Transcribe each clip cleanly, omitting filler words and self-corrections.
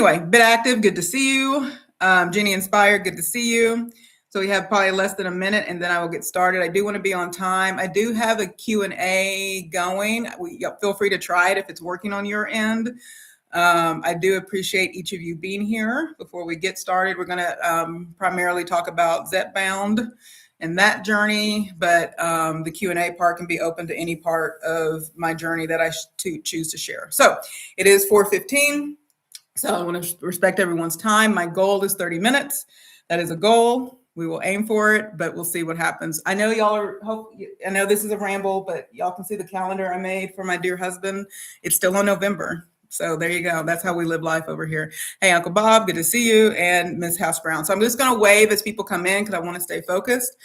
Anyway, Bit Active, good to see you. Jenny Inspired, good to see you. So we have probably less than a minute and then I will get started. I do want to be on time. I do have a Q&A going. Feel free to try it if it's working on your end. I do appreciate each of you being here. Before we get started, we're going to primarily talk about Zepbound and that journey, but the Q&A part can be open to any part of my journey that I choose to share. So it is 4:15. So I want to respect everyone's time. My goal is 30 minutes. That is a goal. We will aim for it, but we'll see what happens. I know I know this is a ramble, but y'all can see the calendar I made for my dear husband. It's still on November. So there you go. That's how we live life over here. Hey, Uncle Bob, good to see you, and Miss House Brown. So I'm just going to wave as people come in because I want to stay focused.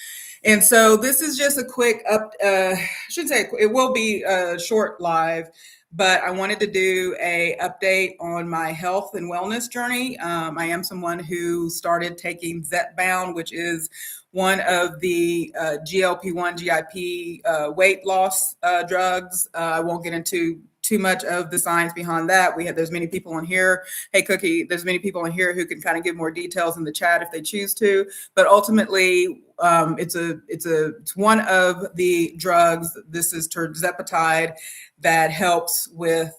And so this is just a quick I should say it will be a short live, but I wanted to do a update on my health and wellness journey. I am someone who started taking Zepbound, which is one of the GLP1 GIP weight loss drugs. I won't get into too much of the science behind that. There's many people on here. Hey, Cookie, there's many people on here who can kind of give more details in the chat if they choose to. But ultimately, it's one of the drugs. This is tirzepatide that helps with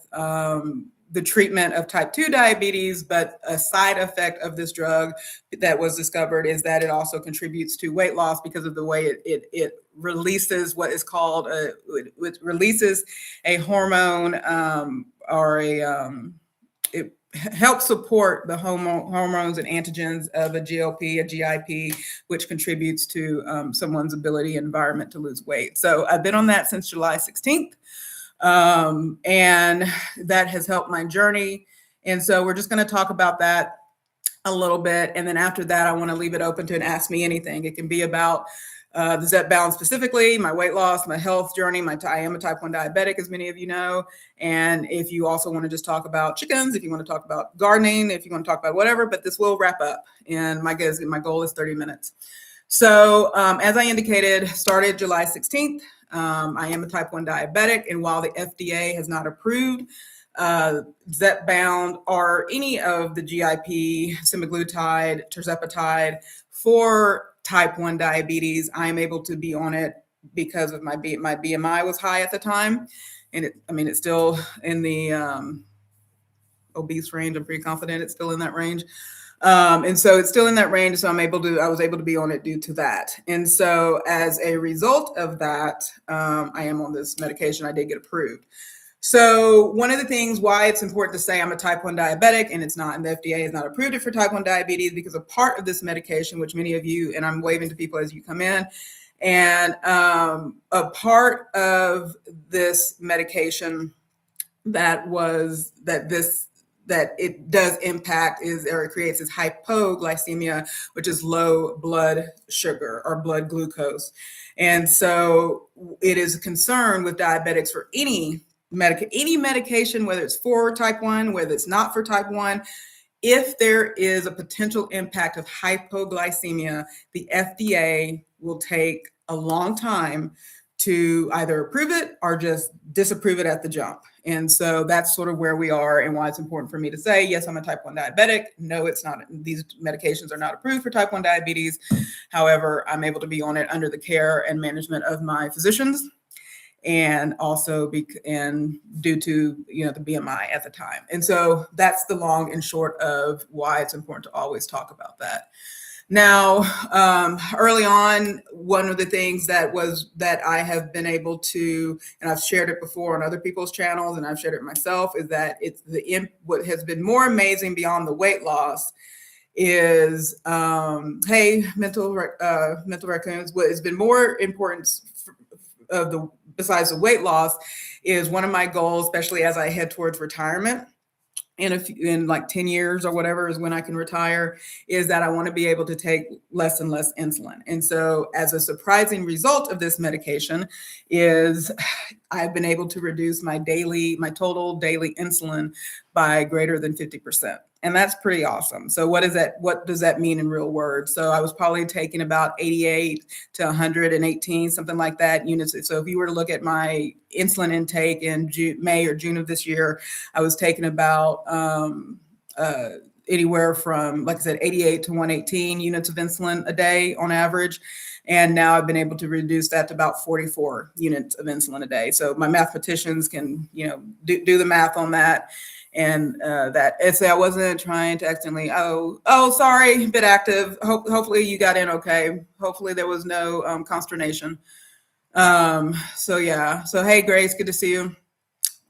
the treatment of type 2 diabetes, but a side effect of this drug that was discovered is that it also contributes to weight loss because of the way it releases what is called it releases a hormone it helps support the hormones and antigens of a GLP, a GIP, which contributes to someone's ability and environment to lose weight. So I've been on that since July 16th. And that has helped my journey. And so we're just going to talk about that a little bit. And then after that, I want to leave it open to an Ask Me Anything. It can be about the Zepbound specifically, my weight loss, my health journey. I am a type 1 diabetic, as many of you know. And if you also want to just talk about chickens, if you want to talk about gardening, if you want to talk about whatever, but this will wrap up. And my goal is 30 minutes. So as I indicated, started July 16th. I am a type 1 diabetic, and while the FDA has not approved Zepbound or any of the GIP, semaglutide, tirzepatide for type 1 diabetes, I am able to be on it because of my BMI was high at the time, and it's still in the obese range. I'm pretty confident it's still in that range. And so it's still in that range. So I was able to be on it due to that. And so as a result of that, I am on this medication. I did get approved. So one of the things why it's important to say I'm a type 1 diabetic and the FDA has not approved it for type 1 diabetes, because a part of this medication, which many of you, and I'm waving to people as you come in, and a part of this medication that it does impact it creates is hypoglycemia, which is low blood sugar or blood glucose. And so it is a concern with diabetics for any medication, whether it's for type 1, whether it's not for type 1, if there is a potential impact of hypoglycemia, the FDA will take a long time to either approve it or just disapprove it at the jump. And so that's sort of where we are and why it's important for me to say, yes, I'm a type 1 diabetic. No, it's not. These medications are not approved for type 1 diabetes. However, I'm able to be on it under the care and management of my physicians, and also due to the BMI at the time. And so that's the long and short of why it's important to always talk about that. Now, early on, one of the things that I have been able to, and I've shared it before on other people's channels, and I've shared it myself, is that what has been more amazing beyond the weight loss is, mental raccoons. What has been more important besides the weight loss is one of my goals, especially as I head towards retirement. In like 10 years or whatever is when I can retire, is that I want to be able to take less and less insulin. And so as a surprising result of this medication is I've been able to reduce my total daily insulin by greater than 50%. And that's pretty awesome. So what does that mean in real words? So I was probably taking about 88 to 118, something like that units. So if you were to look at my insulin intake in May or June of this year, I was taking about anywhere from, like I said, 88 to 118 units of insulin a day on average. And now I've been able to reduce that to about 44 units of insulin a day. So my mathematicians can, do the math on that. And I wasn't trying to accidentally, sorry, a bit active. Hopefully you got in okay. Hopefully there was no consternation. So hey, Grace, good to see you.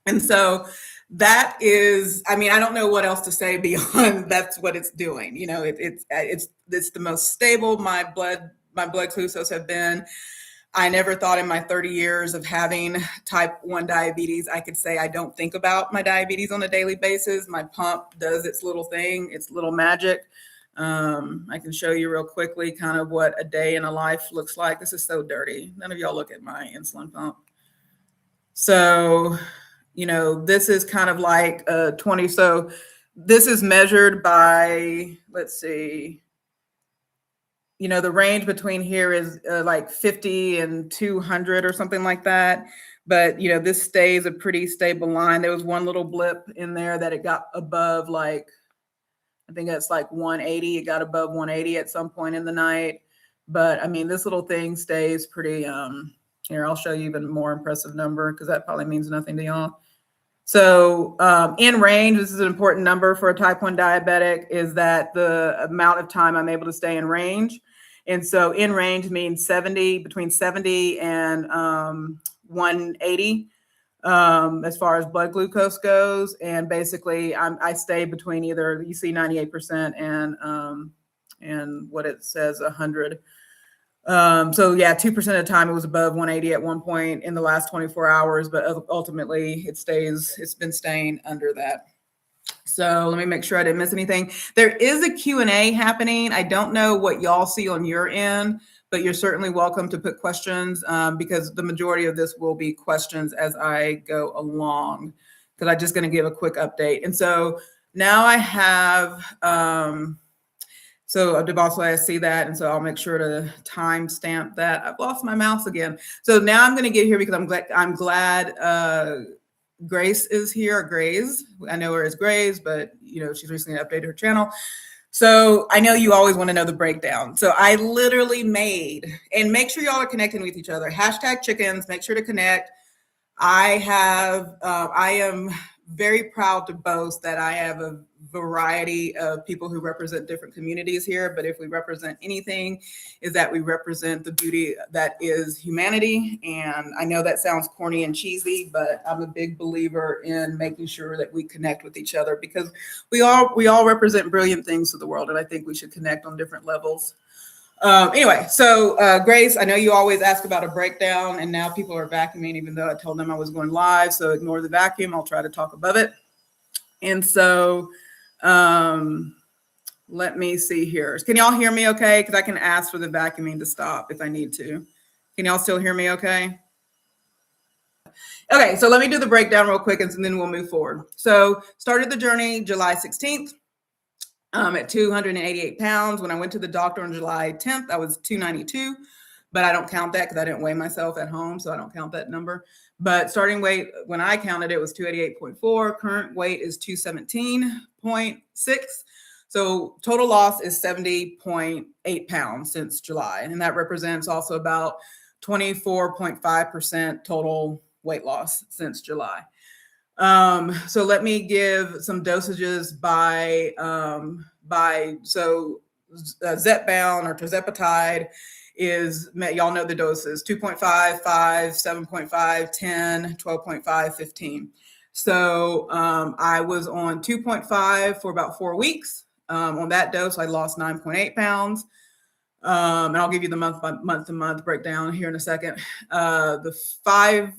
And so that is, I don't know what else to say beyond that's what it's doing. It's the most stable my blood glucose have been. I never thought in my 30 years of having type 1 diabetes, I could say I don't think about my diabetes on a daily basis. My pump does its little thing, its little magic. I can show you real quickly kind of what a day in a life looks like. This is so dirty. None of y'all look at my insulin pump. So, this is kind of like 20. So this is measured by, let's see, the range between here is like 50 and 200 or something like that. But, this stays a pretty stable line. There was one little blip in there that it got above, like, I think that's like 180. It got above 180 at some point in the night. But this little thing stays pretty, here, I'll show you even more impressive number because that probably means nothing to y'all. So in range, this is an important number for a type 1 diabetic, is that the amount of time I'm able to stay in range. And so in range means between 70 and 180 as far as blood glucose goes. And basically I stay between either, you see 98% and what it says 100. 2% of the time it was above 180 at one point in the last 24 hours, but ultimately it's been staying under that. So let me make sure I didn't miss anything. There is a Q&A happening. I don't know what y'all see on your end, but you're certainly welcome to put questions because the majority of this will be questions as I go along, because I'm just going to give a quick update. And so now I have, so also I see that, and so I'll make sure to timestamp that. I've lost my mouse again. So now I'm going to get here because I'm glad Grace is here, or Grace. I know her as Grace, but she's recently updated her channel. So I know you always want to know the breakdown. So I literally made, and make sure y'all are connecting with each other. #chickens, make sure to connect. I am very proud to boast that I have a variety of people who represent different communities here. But if we represent anything, is that we represent the beauty that is humanity. And I know that sounds corny and cheesy, but I'm a big believer in making sure that we connect with each other, because we all represent brilliant things to the world. And I think we should connect on different levels. Anyway, so Grace, I know you always ask about a breakdown, and now people are vacuuming, even though I told them I was going live. So ignore the vacuum. I'll try to talk above it. And so let me see here. Can y'all hear me okay? Because I can ask for the vacuuming to stop if I need to. Can y'all still hear me okay? Okay, so let me do the breakdown real quick, and then we'll move forward. So started the journey July 16th. At 288 pounds. When I went to the doctor on July 10th, I was 292, but I don't count that because I didn't weigh myself at home, so I don't count that number. But starting weight, when I counted it, was 288.4. Current weight is 217.6. So total loss is 70.8 pounds since July. And that represents also about 24.5% total weight loss since July. So let me give some dosages by Zepbound or tirzepatide is, y'all know the doses, 2.5, 5, 7.5, 10, 12.5, 15. So I was on 2.5 for about 4 weeks. On that dose, I lost 9.8 pounds. And I'll give you the month to month breakdown here in a second. The 5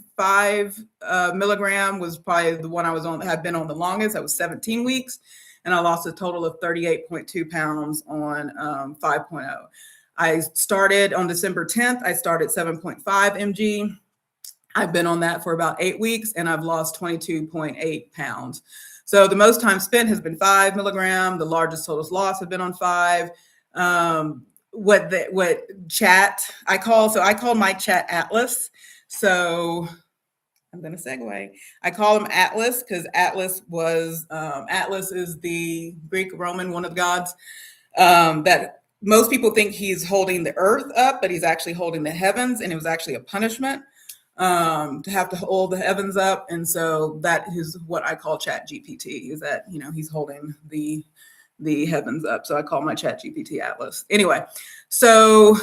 milligram was probably the one I was on, had been on the longest. That was 17 weeks. And I lost a total of 38.2 pounds on 5.0. I started on December 10th. I started 7.5 mg. I've been on that for about 8 weeks, and I've lost 22.8 pounds. So the most time spent has been 5 milligram. The largest total loss have been on 5. What chat I call my chat Atlas. So I'm going to segue. I call him Atlas because Atlas is the Greek Roman one of the gods that most people think he's holding the earth up, but he's actually holding the heavens, and it was actually a punishment to have to hold the heavens up. And so that is what I call Chat GPT, is that, he's holding the heavens up. So I call my Chat GPT Atlas. Anyway, so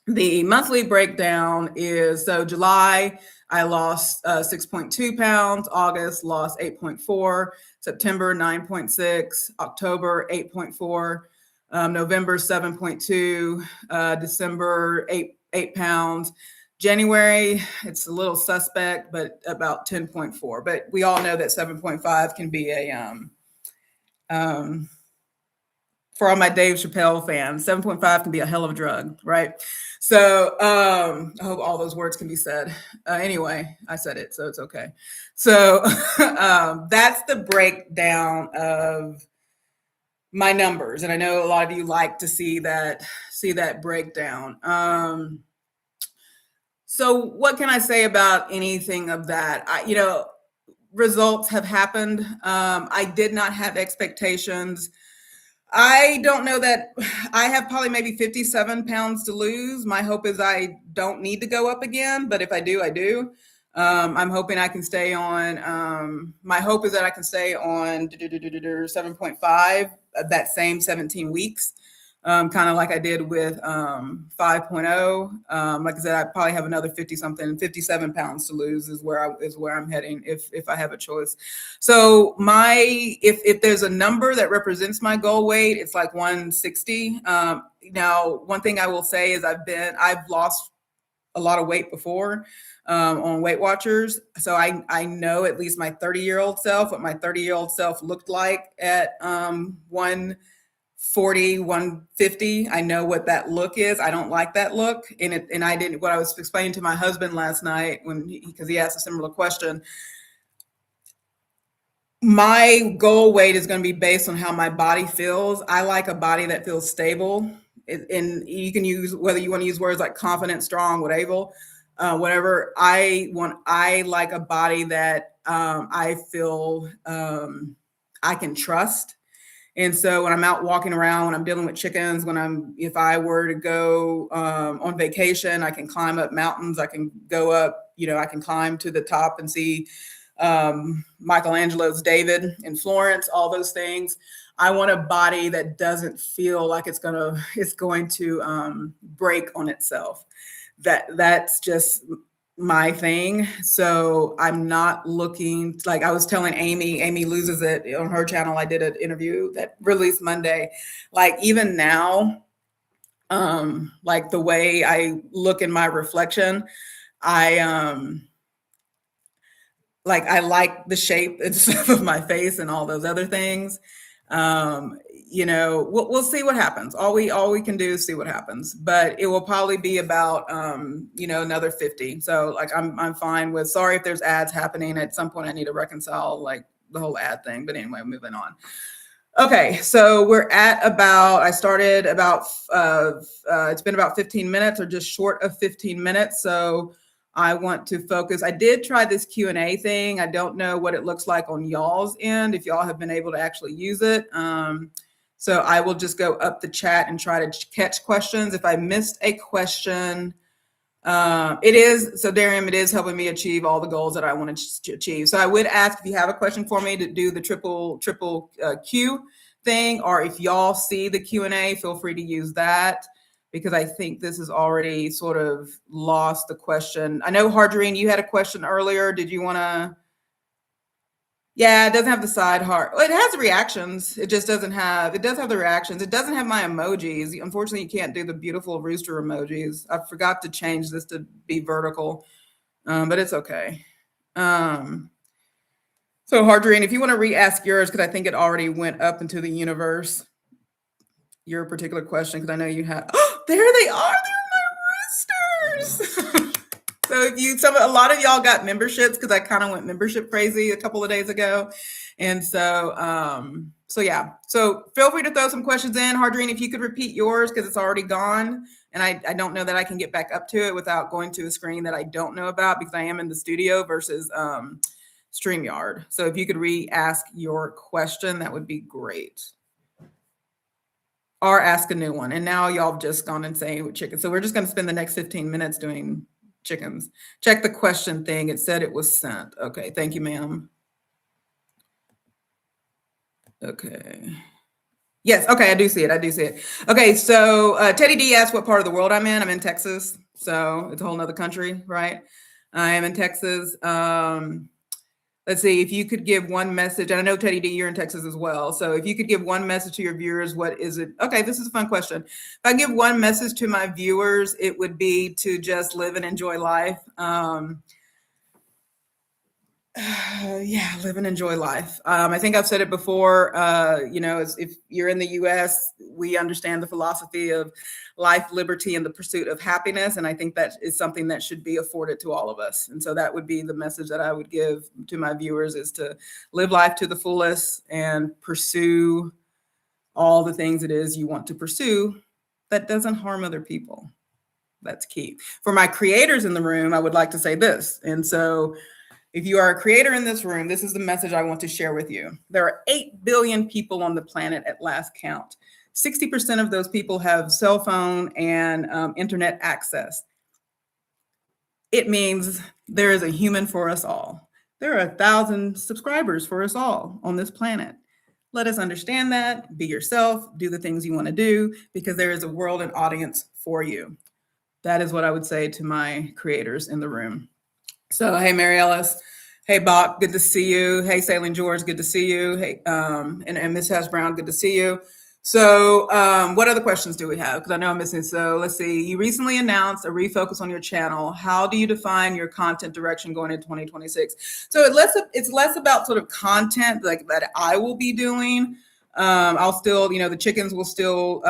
the monthly breakdown is, so July, I lost 6.2 pounds. August, lost 8.4. September, 9.6. October, 8.4. November, 7.2. December, 8 pounds. January, it's a little suspect, but about 10.4. But we all know that 7.5 can be a, for all my Dave Chappelle fans, 7.5 can be a hell of a drug, right? So I hope all those words can be said. Anyway, I said it, so it's okay. So that's the breakdown of my numbers. And I know a lot of you like to see that breakdown. So what can I say about anything of that? Results have happened. I did not have expectations. I don't know that I have probably maybe 57 pounds to lose. My hope is I don't need to go up again, but if I do, I do. I'm hoping I can stay on. My hope is that I can stay on 7.5, that same 17 weeks, kind of like I did with 5.0. Like I said, I probably have another 57 pounds to lose is where I'm heading if I have a choice. So if there's a number that represents my goal weight, it's like 160. Now, one thing I will say is I've lost a lot of weight before on Weight Watchers. So I know at least my 30-year-old self, what my 30-year-old self looked like at 140, 150. I know what that look is. I don't like that look. And I didn't, what I was explaining to my husband last night because he asked a similar question. My goal weight is going to be based on how my body feels. I like a body that feels stable. And you can use, whether you want to use words like confident, strong, whatever. I like a body that I feel I can trust. And so when I'm out walking around, when I'm dealing with chickens, if I were to go on vacation, I can climb up mountains. I can go up, I can climb to the top and see Michelangelo's David in Florence, all those things. I want a body that doesn't feel like it's going to break on itself. That's just my thing. So I'm not looking, like I was telling Amy Loses It on her channel. I did an interview that released Monday. Like even now, like the way I look in my reflection, I like the shape and stuff of my face and all those other things. We'll see what happens. All we can do is see what happens, but it will probably be about, another 50. So like, I'm fine with, sorry if there's ads happening at some point. I need to reconcile like the whole ad thing, but anyway, moving on. Okay. So we're at I started about, it's been about 15 minutes or just short of 15 minutes. So I want to focus. I did try this Q&A thing. I don't know what it looks like on y'all's end, if y'all have been able to actually use it. So I will just go up the chat and try to catch questions. If I missed a question, it is helping me achieve all the goals that I want to achieve. So I would ask if you have a question for me to do the triple Q thing, or if y'all see the Q&A, feel free to use that, because I think this has already sort of lost the question. I know, Hardreen, you had a question earlier. Did you want to? Yeah, it doesn't have the side heart. Well, it has the reactions. It does have the reactions. It doesn't have my emojis. Unfortunately, you can't do the beautiful rooster emojis. I forgot to change this to be vertical, but it's okay. So Hardreen, if you want to re-ask yours, because I think it already went up into the universe, your particular question, because I know you have, there they are. They're my roosters. So a lot of y'all got memberships, because I kind of went membership crazy a couple of days ago. And so yeah. So feel free to throw some questions in. Hardrine, if you could repeat yours because it's already gone. And I don't know that I can get back up to it without going to a screen that I don't know about because I am in the studio versus StreamYard. So if you could re-ask your question, that would be great. Or ask a new one. And now y'all have just gone insane with chickens. So we're just going to spend the next 15 minutes doing chickens. Check the question thing. It said it was sent. Okay. Thank you, ma'am. Okay. Yes. Okay. I do see it. Okay. So Teddy D asked what part of the world I'm in. I'm in Texas. So it's a whole nother country, right? I am in Texas. Let's see if you could give one message. And I know Teddy D, you're in Texas as well. So if you could give one message to your viewers, what is it? Okay, this is a fun question. If I give one message to my viewers, it would be to just live and enjoy life. Yeah, live and enjoy life. I think I've said it before. If you're in the U.S., we understand the philosophy of life, liberty, and the pursuit of happiness, and I think that is something that should be afforded to all of us. And so that would be the message that I would give to my viewers: is to live life to the fullest and pursue all the things it is you want to pursue that doesn't harm other people. That's key. For my creators in the room, I would like to say this, and so. If you are a creator in this room, this is the message I want to share with you. There are 8 billion people on the planet at last count. 60% of those people have cell phone and internet access. It means there is a human for us all. There are 1,000 subscribers for us all on this planet. Let us understand that, be yourself, do the things you want to do, because there is a world and audience for you. That is what I would say to my creators in the room. So, hey, Mary Ellis. Hey, Bach, good to see you. Hey, Sailing George, good to see you. Hey, and Miss Hash Brown, good to see you. So what other questions do we have? Because I know I'm missing. So let's see. You recently announced a refocus on your channel. How do you define your content direction going into 2026? So it's less about sort of content like that I will be doing. I'll still, the chickens will still...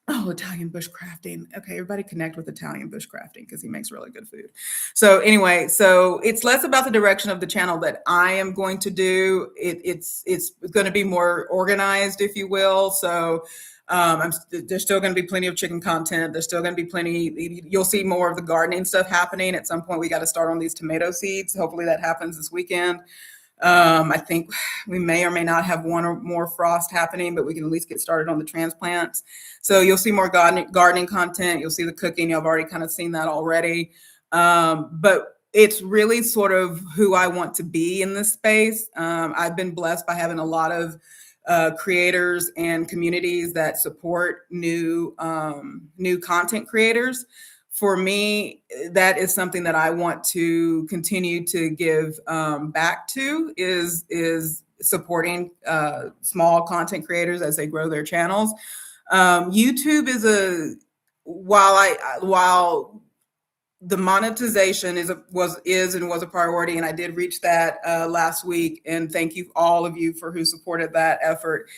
Italian bushcrafting. Okay, everybody connect with Italian bushcrafting because he makes really good food. So anyway, so it's less about the direction of the channel that I am going to do. It's going to be more organized, if you will. So there's still going to be plenty of chicken content. There's still going to be plenty. You'll see more of the gardening stuff happening. At some point, we got to start on these tomato seeds. Hopefully that happens this weekend. I think we may or may not have one or more frost happening, but we can at least get started on the transplants. So you'll see more gardening content. You'll see the cooking. You've already kind of seen that already. But it's really sort of who I want to be in this space. I've been blessed by having a lot of creators and communities that support new content creators. For me, that is something that I want to continue to give back to is supporting small content creators as they grow their channels. YouTube is while the monetization was a priority, and I did reach that last week. And thank you all of you for who supported that effort.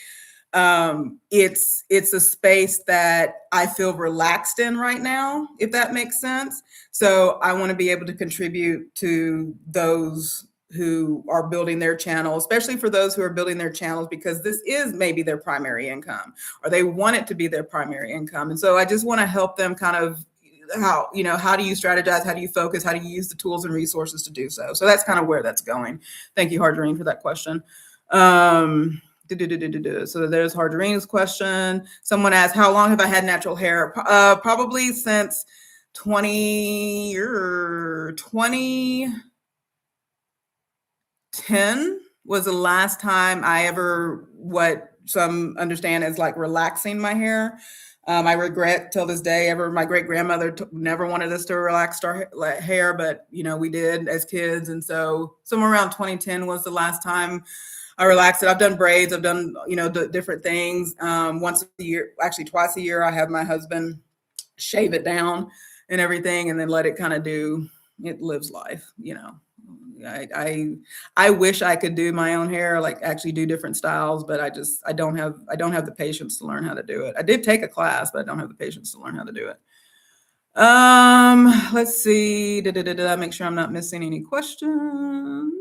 It's a space that I feel relaxed in right now, if that makes sense. So I want to be able to contribute to those who are building their channel, especially for those who are building their channels because this is maybe their primary income, or they want it to be their primary income. And so I just want to help them kind of how do you strategize? How do you focus? How do you use the tools and resources to do so? So that's kind of where that's going. Thank you, Hardrine, for that question. So there's Hardrine's question. Someone asked, how long have I had natural hair? Probably since 2010 was the last time I ever, what some understand as like relaxing my hair. I regret till this day, my great grandmother never wanted us to relax our hair, but we did as kids. And so somewhere around 2010 was the last time I relaxed it. I've done braids. I've done, different things. Once a year, actually twice a year, I have my husband shave it down and everything, and then let it kind of it lives life. I wish I could do my own hair, like actually do different styles, but I don't have the patience to learn how to do it. I did take a class, but I don't have the patience to learn how to do it. Let's see. Did I make sure I'm not missing any questions?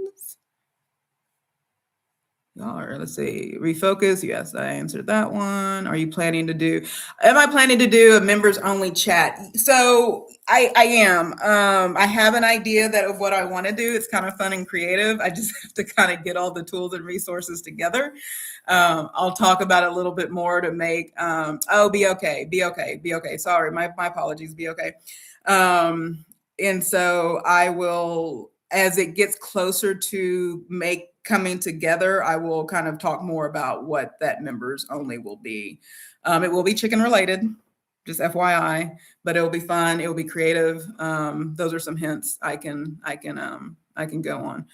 Y'all are, let's see, refocus. Yes, I answered that one. Are you planning to do, am I planning to do a members only chat? So I am. I have an idea that of what I want to do. It's kind of fun and creative. I just have to kind of get all the tools and resources together. I'll talk about it a little bit more to make, be okay, be okay, be okay. Sorry, my apologies, be okay. And so I will, as it gets closer to coming together, I will kind of talk more about what that members only will be. It will be chicken related, just FYI, but it will be fun. It will be creative. Those are some hints I can go on.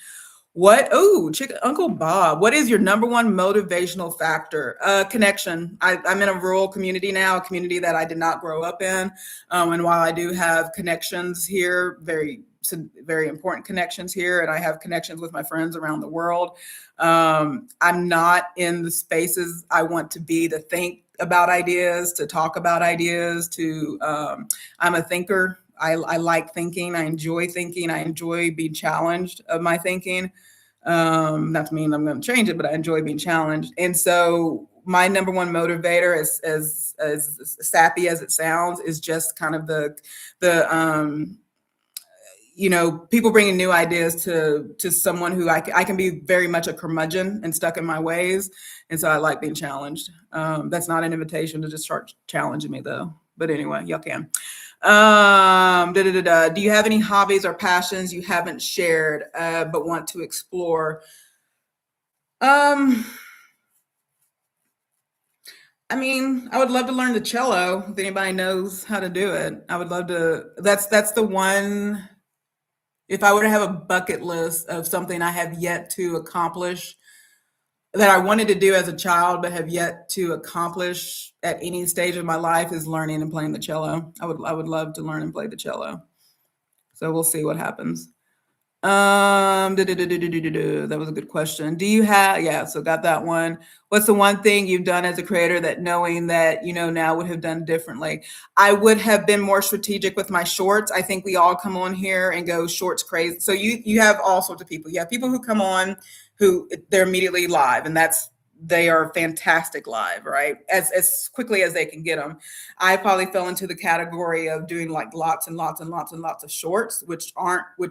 Uncle Bob, what is your number one motivational factor? Connection. I'm in a rural community now, a community that I did not grow up in. And while I do have connections here, some very important connections here, and I have connections with my friends around the world, I'm not in the spaces I want to be to think about ideas, to talk about ideas, I'm a thinker. I like thinking. I enjoy thinking. I enjoy being challenged of my thinking. Not to mean I'm going to change it, but I enjoy being challenged. And so my number one motivator, as sappy as it sounds, is just kind of the people bringing new ideas to someone who I can be very much a curmudgeon and stuck in my ways. And so I like being challenged. That's not an invitation to just start challenging me though. But anyway, y'all can. Do you have any hobbies or passions you haven't shared but want to explore? I would love to learn the cello. If anybody knows how to do it, I would love to. That's the one. If I were to have a bucket list of something I have yet to accomplish that I wanted to do as a child but have yet to accomplish at any stage of my life, is learning and playing the cello. I would love to learn and play the cello. So we'll see what happens. That was a good question. So got that one. What's the one thing you've done as a creator that knowing that now would have done differently? I would have been more strategic with my shorts. I think we all come on here and go shorts crazy. So you have all sorts of people. You have people who come on who they're immediately live, and they are fantastic live, right? As quickly as they can get them. I probably fell into the category of doing like lots and lots and lots and lots of shorts, which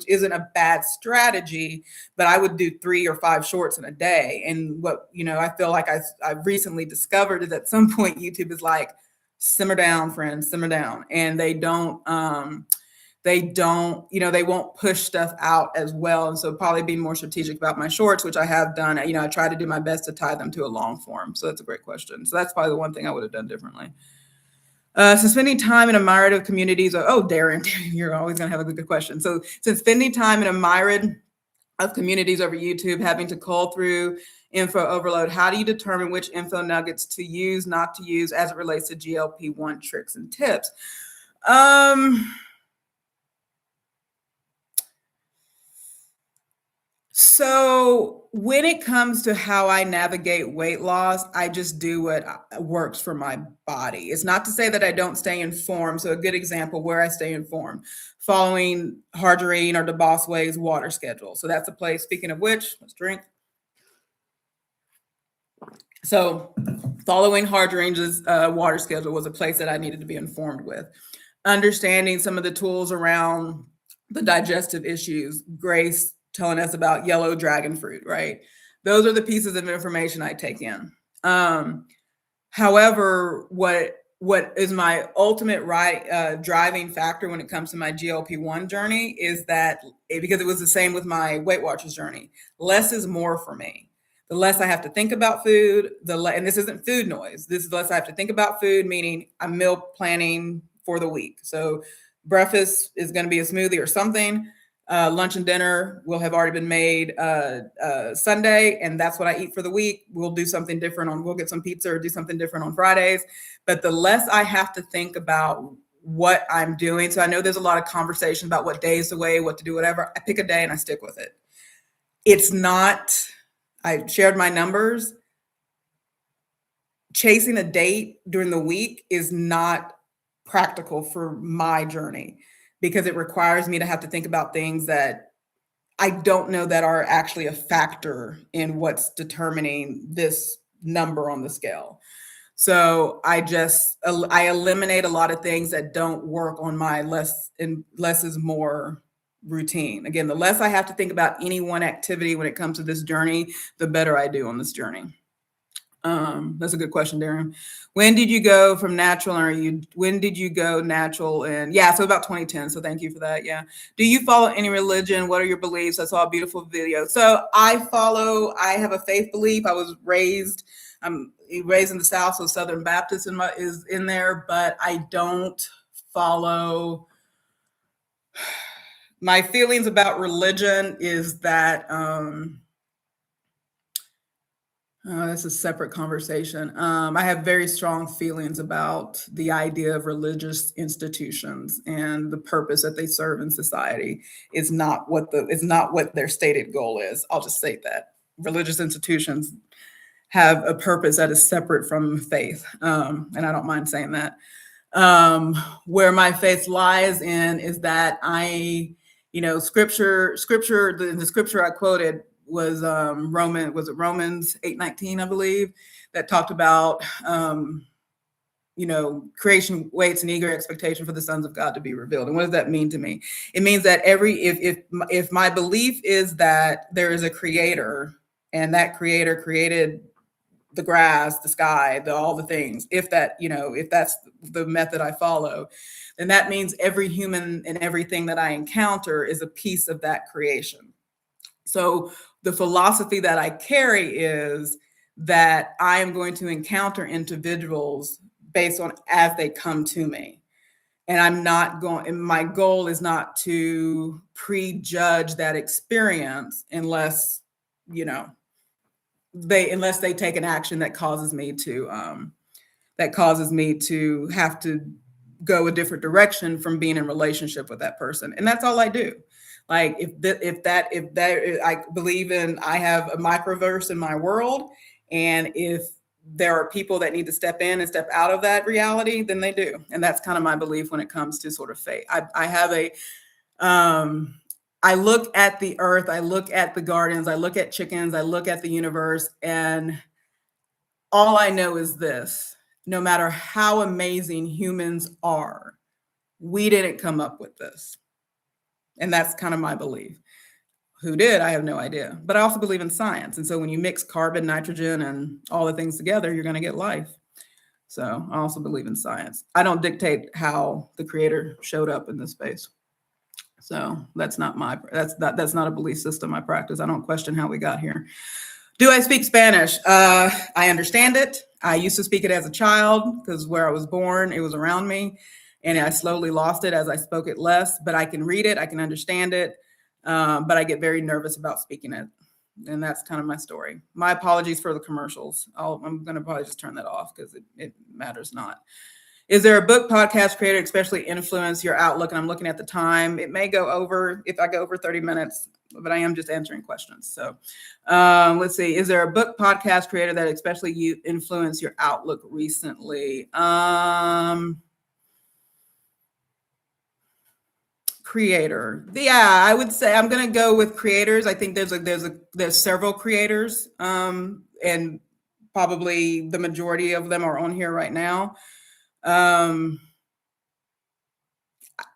isn't a bad strategy, but I would do 3 or 5 shorts in a day. And what, I feel like I've recently discovered is at some point YouTube is like, simmer down, friends, simmer down. And they won't push stuff out as well. And so probably being more strategic about my shorts, which I have done. I try to do my best to tie them to a long form. So that's a great question. So that's probably the one thing I would have done differently. Since spending time in a myriad of communities, Darren, you're always going to have a good question. So since spending time in a myriad of communities over YouTube, having to cull through info overload, how do you determine which info nuggets to use, not to use as it relates to GLP-1 tricks and tips? So when it comes to how I navigate weight loss, I just do what works for my body. It's not to say that I don't stay informed. So a good example where I stay informed, following Hargerine or DeBossway's water schedule. So that's a place, speaking of which, let's drink. So following Hargerine's water schedule was a place that I needed to be informed with. Understanding some of the tools around the digestive issues, Grace telling us about yellow dragon fruit, right? Those are the pieces of information I take in. However, what is my ultimate driving factor when it comes to my GLP-1 journey is that, because it was the same with my Weight Watchers journey, less is more for me. The less I have to think about food, and this isn't food noise. This is less I have to think about food, meaning I'm meal planning for the week. So breakfast is going to be a smoothie or something. Lunch and dinner will have already been made Sunday, and that's what I eat for the week. We'll do something different we'll get some pizza or do something different on Fridays. But the less I have to think about what I'm doing. So I know there's a lot of conversation about what days away, what to do, whatever. I pick a day and I stick with it. It's not, I shared my numbers. Chasing a date during the week is not practical for my journey, because it requires me to have to think about things that I don't know that are actually a factor in what's determining this number on the scale. So I eliminate a lot of things that don't work on my less is more routine. Again, the less I have to think about any one activity when it comes to this journey, the better I do on this journey. That's a good question, Darren. When did you go from natural, when did you go natural? And yeah, so about 2010. So thank you for that. Yeah. Do you follow any religion? What are your beliefs? I saw a beautiful video. So I have a faith belief. I was raised in the South, so Southern Baptist is in there, but I don't follow. My feelings about religion is that, that's a separate conversation. I have very strong feelings about the idea of religious institutions and the purpose that they serve in society is not what their stated goal is. I'll just say that religious institutions have a purpose that is separate from faith, and I don't mind saying that. Where my faith lies in is that scripture. The scripture I quoted was Romans 8:19, I believe, that talked about creation waits in eager expectation for the sons of God to be revealed. And what does that mean to me? It means that if my belief is that there is a creator and that creator created the grass, the sky, all the things, if that's the method I follow, then that means every human and everything that I encounter is a piece of that creation. So the philosophy that I carry is that I am going to encounter individuals based on as they come to me. And my goal is not to prejudge that experience unless they take an action that causes me to have to go a different direction from being in relationship with that person. And that's all I do. Like I believe I have a microverse in my world, and if there are people that need to step in and step out of that reality, then they do. And that's kind of my belief when it comes to sort of fate. I look at the earth, I look at the gardens, I look at chickens, I look at the universe, and all I know is this: no matter how amazing humans are, we didn't come up with this. And that's kind of my belief. Who did? I have no idea. But I also believe in science. And so when you mix carbon, nitrogen, and all the things together, you're going to get life. So I also believe in science. I don't dictate how the creator showed up in this space. So that's not a belief system I practice. I don't question how we got here. Do I speak Spanish? I understand it. I used to speak it as a child because where I was born, it was around me. And I slowly lost it as I spoke it less, but I can read it, I can understand it, but I get very nervous about speaking it. And that's kind of my story. My apologies for the commercials. I'm going to probably just turn that off because it matters not. Is there a book, podcast creator especially influence your outlook? And I'm looking at the time. It may go over, if I go over 30 minutes, but I am just answering questions. So let's see. Is there a book, podcast creator that especially you influence your outlook recently? Creator. Yeah, I would say I'm going to go with creators. I think there's several creators, and probably the majority of them are on here right now.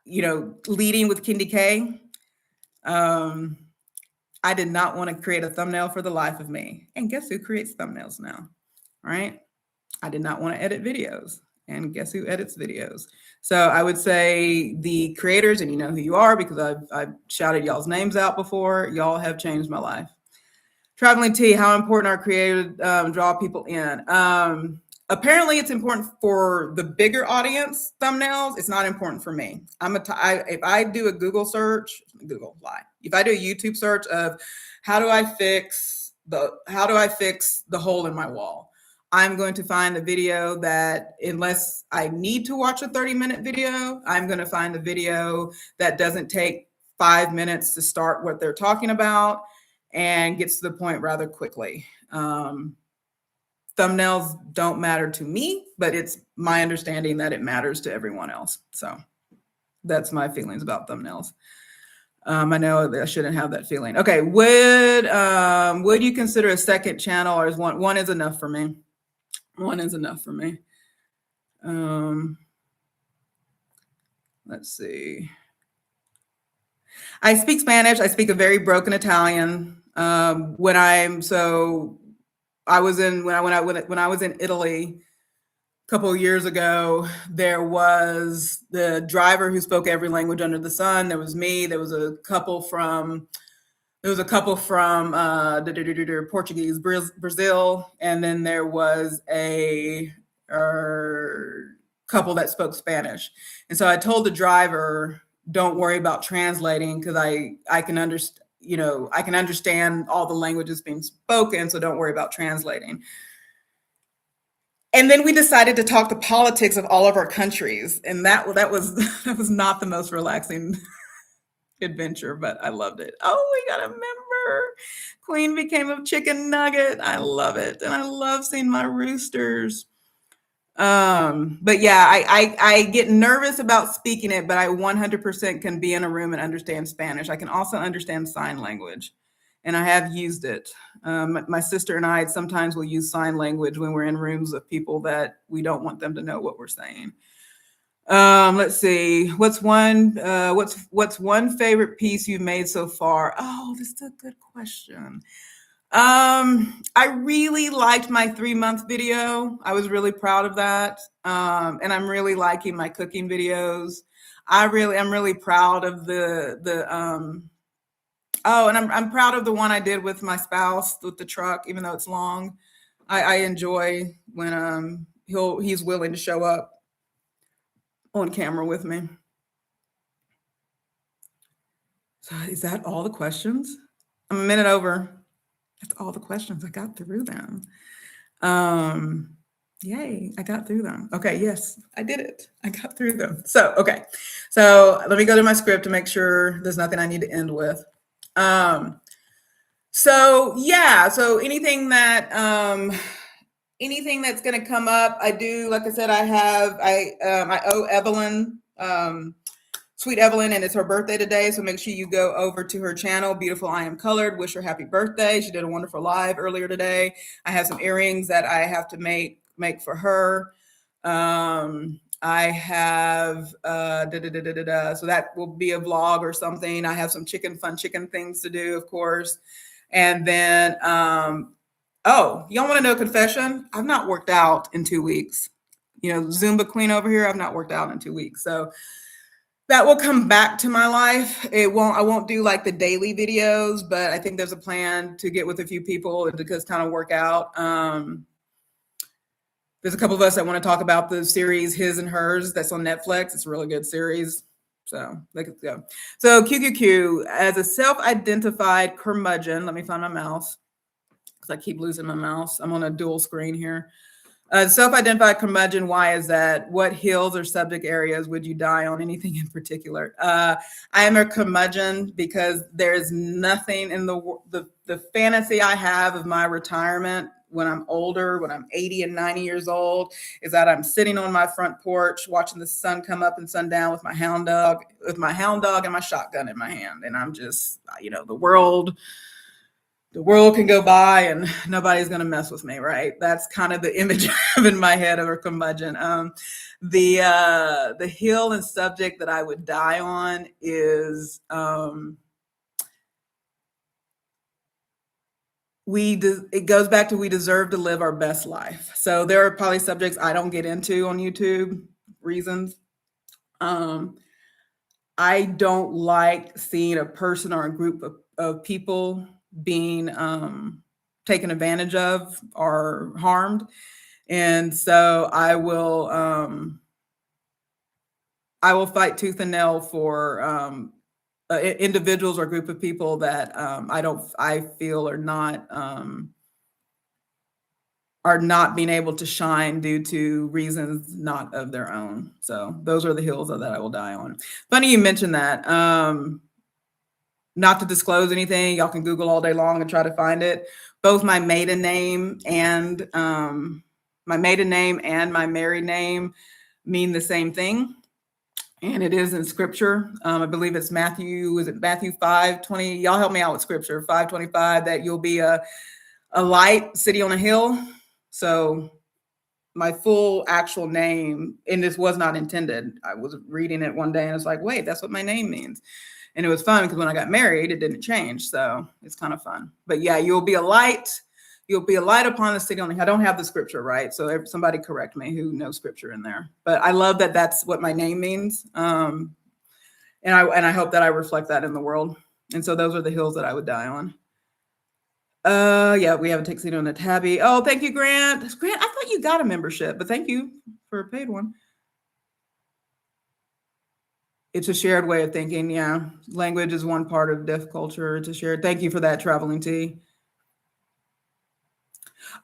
Leading with Kindy K. I did not want to create a thumbnail for the life of me. And guess who creates thumbnails now? Right? I did not want to edit videos. And guess who edits videos? So I would say the creators, and you know who you are because I've shouted y'all's names out before. Y'all have changed my life. Traveling T, how important are creative draw people in? Apparently it's important for the bigger audience thumbnails. It's not important for me. If I do a Google search, if I do a YouTube search of how do I fix the hole in my wall, I'm going to find a video that, unless I need to watch a 30-minute video, I'm going to find a video that doesn't take 5 minutes to start what they're talking about and gets to the point rather quickly. Thumbnails don't matter to me, but it's my understanding that it matters to everyone else. So that's my feelings about thumbnails. I know that I shouldn't have that feeling. Okay, would you consider a second channel, or is one is enough for me? One is enough for me. Let's see. I speak Spanish. I speak a very broken Italian. When I was in Italy a couple of years ago, there was the driver who spoke every language under the sun. There was me. There was a couple from Portuguese, Brazil, and then there was a couple that spoke Spanish. And so I told the driver, don't worry about translating, because I can understand, I can understand all the languages being spoken, so don't worry about translating. And then we decided to talk the politics of all of our countries, and that was not the most relaxing adventure, but I loved it. Oh, we got a member. Queen became a chicken nugget. I love it, and I love seeing my roosters. But yeah, I get nervous about speaking it, but I 100% can be in a room and understand Spanish. I can also understand sign language, and I have used it. My sister and I sometimes will use sign language when we're in rooms of people that we don't want them to know what we're saying. Let's see. What's one favorite piece you've made so far? Oh, this is a good question. I really liked my 3-month video. I was really proud of that. And I'm really liking my cooking videos. I'm really proud of and I'm proud of the one I did with my spouse with the truck, even though it's long. I enjoy when he's willing to show up on camera with me. So is that all the questions? I'm a minute over. That's all the questions. I got through them. Yay, I got through them. Okay, yes, I did it. I got through them. So, okay. So let me go to my script to make sure there's nothing I need to end with. So anything that's going to come up, I do, like I said, I owe Evelyn, Sweet Evelyn, and it's her birthday today. So make sure you go over to her channel, Beautiful I Am Colored. Wish her happy birthday. She did a wonderful live earlier today. I have some earrings that I have to make for her. I have, so that will be a vlog or something. I have some fun chicken things to do, of course. And then, y'all want to know a confession? I've not worked out in 2 weeks. Zumba queen over here, I've not worked out in 2 weeks. So that will come back to my life. I won't do like the daily videos, but I think there's a plan to get with a few people and to just kind of work out. There's a couple of us that want to talk about the series His and Hers that's on Netflix. It's a really good series. So let's go. So QQQ, as a self-identified curmudgeon, let me find my mouse because I keep losing my mouse. I'm on a dual screen here. Self-identified curmudgeon, why is that? What hills or subject areas would you die on? Anything in particular? I am a curmudgeon because there is nothing in the fantasy I have of my retirement when I'm older, when I'm 80 and 90 years old, is that I'm sitting on my front porch watching the sun come up and sun down with my hound dog and my shotgun in my hand. And I'm just, the world can go by and nobody's going to mess with me, right? That's kind of the image I have in my head of a curmudgeon. The hill and subject that I would die on is it goes back to we deserve to live our best life. So there are probably subjects I don't get into on YouTube reasons. I don't like seeing a person or a group of people being taken advantage of or harmed. And so I will fight tooth and nail for individuals or group of people that I feel are not being able to shine due to reasons not of their own. So those are the hills that I will die on. Funny you mentioned that. Not to disclose anything, y'all can Google all day long and try to find it. Both my maiden name and my married name mean the same thing. and it is in scripture. I believe it's Matthew, is it Matthew 5:20? Y'all help me out with scripture, 5:25, that you'll be a light city on a hill. So my full actual name, and this was not intended. I was reading it one day and it's like, wait, that's what my name means. And it was fun because when I got married, it didn't change. So it's kind of fun. But yeah, you'll be a light. You'll be a light upon the city on the hill. I don't have the scripture right. So somebody correct me who knows scripture in there. But I love that that's what my name means. And I hope that I reflect that in the world. And so those are the hills that I would die on. Yeah, we have a tuxedo and a tabby. Oh, thank you, Grant. Grant, I thought you got a membership, but thank you for a paid one. It's a shared way of thinking. Yeah. Language is one part of deaf culture. It's a shared. Thank you for that, Traveling Tea.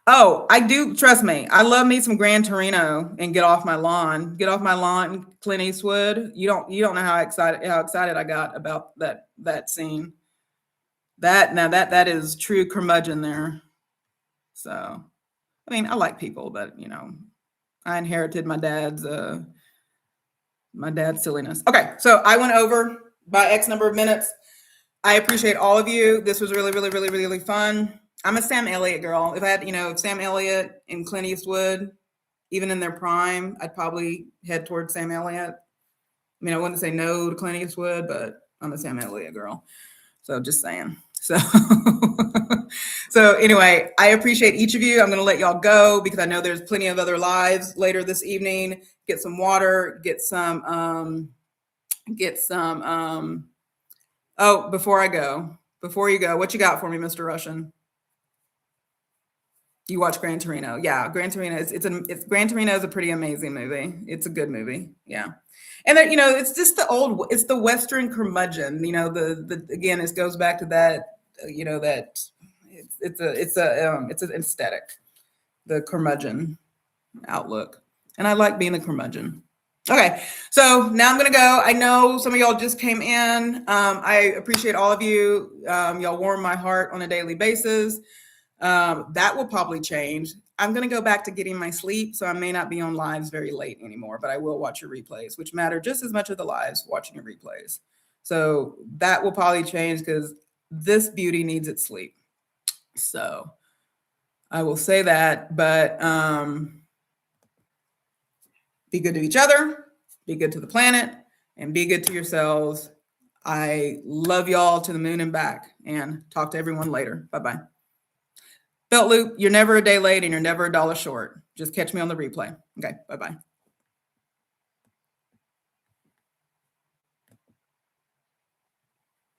Oh, I do. Trust me. I love me some Gran Torino and Get Off My Lawn. Get Off My Lawn, Clint Eastwood. You don't know how excited I got about that scene. That is true curmudgeon there. So, I mean, I like people, but I inherited my dad's silliness. Okay, so I went over by X number of minutes. I appreciate all of you. This was really, really, really, really fun. I'm a Sam Elliott girl. If I had, if Sam Elliott and Clint Eastwood, even in their prime, I'd probably head towards Sam Elliott. I mean, I wouldn't say no to Clint Eastwood, but I'm a Sam Elliott girl. So just saying. So anyway, I appreciate each of you. I'm going to let y'all go because I know there's plenty of other lives later this evening. Get some water, oh, before you go, what you got for me, Mr. Russian? You watch Gran Torino. Yeah, Gran Torino Gran Torino is a pretty amazing movie. It's a good movie. Yeah. And then, it's just it's the Western curmudgeon, again, it goes back to that, that it's an aesthetic, the curmudgeon outlook. And I like being the curmudgeon. Okay. So now I'm going to go. I know some of y'all just came in. I appreciate all of you. Y'all warm my heart on a daily basis. That will probably change. I'm going to go back to getting my sleep, so I may not be on lives very late anymore, but I will watch your replays, which matter just as much as the lives, watching your replays. So that will probably change because this beauty needs its sleep. So I will say that, but be good to each other, be good to the planet, and be good to yourselves. I love y'all to the moon and back, and talk to everyone later. Bye-bye. Belt Loop, you're never a day late and you're never $1 short. Just catch me on the replay. Okay, bye-bye.